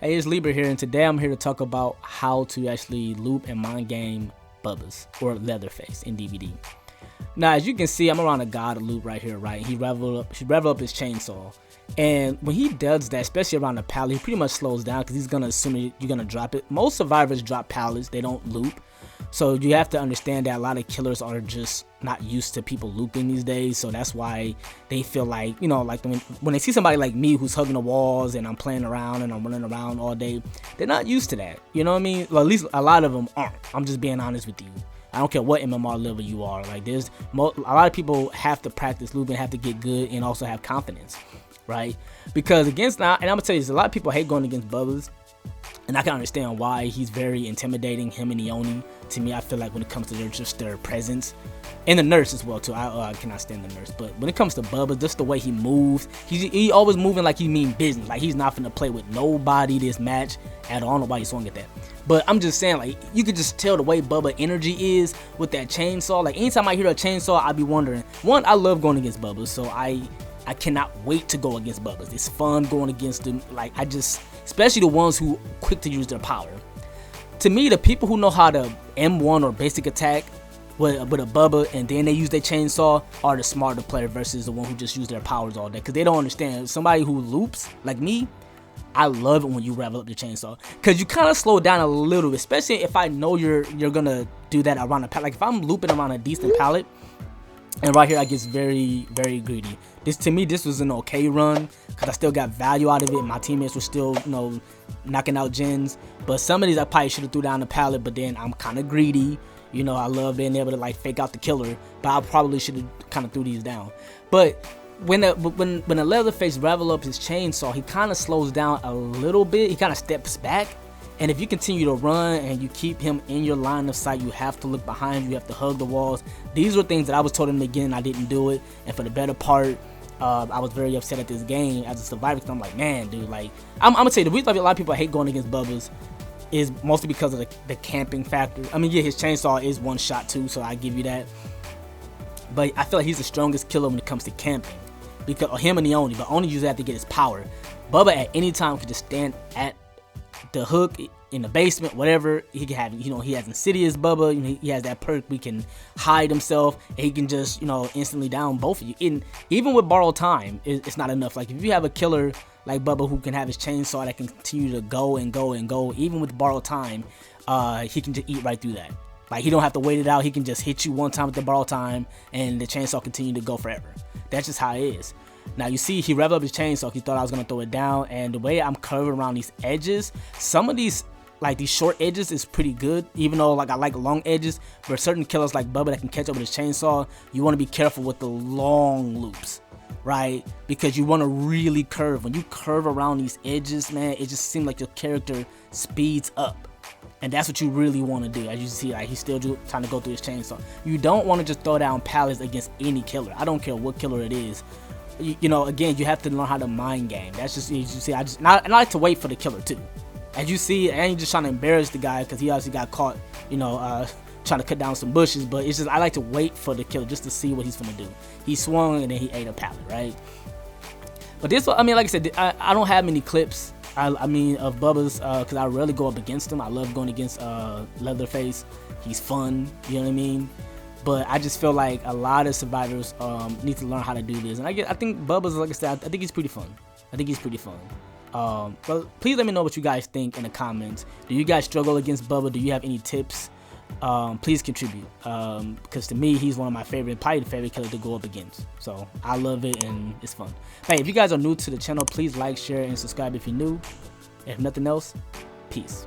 Hey, it's Libra here, and today I'm here to talk about how to actually loop and mind game Bubba's or Leatherface in DVD. Now, as you can see, I'm around a god loop right here, right? He reveled up his chainsaw, and when he does that, especially around the pallet, he pretty much slows down because he's gonna assume you're gonna drop it. Most survivors drop pallets; they don't loop. So you have to understand that a lot of killers are just not used to people looping these days. So that's why they feel like, you know, like when they see somebody like me who's hugging the walls and I'm playing around and I'm running around all day, they're not used to that. You know what I mean? Well, at least a lot of them aren't. I'm just being honest with you. I don't care what MMR level you are. Like a lot of people have to practice looping, have to get good, and also have confidence, right? Because against now, and I'm gonna tell you, there's a lot of people hate going against Bubba's. And I can understand why. He's very intimidating, him and Ioni. To me, I feel like when it comes to their presence, and the nurse as well too. I cannot stand the nurse, but when it comes to Bubba, just the way he moves, he always moving like he mean business. Like he's not finna play with nobody this match at all. I don't know why he swung at that, but I'm just saying, like, you could just tell the way Bubba energy is with that chainsaw. Like anytime I hear a chainsaw, I be wondering. One, I love going against Bubba, so I cannot wait to go against Bubba's. It's fun going against them. Like especially the ones who quick to use their power. To me, the people who know how to M1 or basic attack with a Bubba and then they use their chainsaw are the smarter player versus the one who just use their powers all day, because they don't understand. Somebody who loops like me, I love it when you revel up the chainsaw, because you kind of slow down a little bit, especially if I know you're gonna do that around a pallet. Like if I'm looping around a decent pallet, and right here I get very, very greedy. To me, this was an okay run because I still got value out of it. My teammates were still, you know, knocking out gens. But some of these I probably should have threw down the pallet, but then I'm kind of greedy. You know, I love being able to like fake out the killer, but I probably should have kind of threw these down. But when the Leatherface revel up his chainsaw, he kind of slows down a little bit. He kind of steps back. And if you continue to run and you keep him in your line of sight, you have to look behind you, you have to hug the walls. These were things that I was told in the beginning, I didn't do it. And for the better part, I was very upset at this game as a survivor, because I'm like, man, dude, like, I'm gonna tell you, the reason a lot of people hate going against Bubba's is mostly because of the camping factor. I mean, yeah, his chainsaw is one shot too, so I give you that. But I feel like he's the strongest killer when it comes to camping, because him and Ioni, but Oni usually have to get his power. Bubba at any time could just stand at the hook in the basement, whatever. He can have, you know, he has Insidious Bubba, you know, he has that perk we can hide himself, and he can just, you know, instantly down both of you. Even with borrowed time, it's not enough. Like if you have a killer like Bubba who can have his chainsaw that can continue to go and go and go, even with borrowed time, he can just eat right through that. Like he don't have to wait it out. He can just hit you one time with the borrowed time and the chainsaw continue to go forever. That's just how it is. Now you see he revved up his chainsaw. He thought I was gonna throw it down, and the way I'm curving around these edges, some of these, like these short edges, is pretty good. Even though like I like long edges, for certain killers like Bubba that can catch up with his chainsaw, you want to be careful with the long loops, right? Because you want to really curve. When you curve around these edges, man, it just seems like your character speeds up. And that's what you really want to do. As you see, like he's still trying to go through his chainsaw. You don't want to just throw down pallets against any killer. I don't care what killer it is. You know, again, you have to learn how to mind game. That's just, as you see, I like to wait for the killer too. As you see, I ain't just trying to embarrass the guy because he obviously got caught, you know, trying to cut down some bushes. But it's just, I like to wait for the killer just to see what he's gonna do. He swung and then he ate a pallet, right? But this, I mean, like I said, I don't have many clips. I mean, of Bubba's, because I rarely go up against him. I love going against Leatherface. He's fun, you know what I mean? But I just feel like a lot of survivors need to learn how to do this. And I think Bubba's, like I said, I think he's pretty fun. But please let me know what you guys think in the comments. Do you guys struggle against Bubba? Do you have any tips? Please contribute. Because to me, he's one of my favorite, probably the favorite killer to go up against. So I love it and it's fun. Hey, if you guys are new to the channel, please like, share, and subscribe if you're new. If nothing else, peace.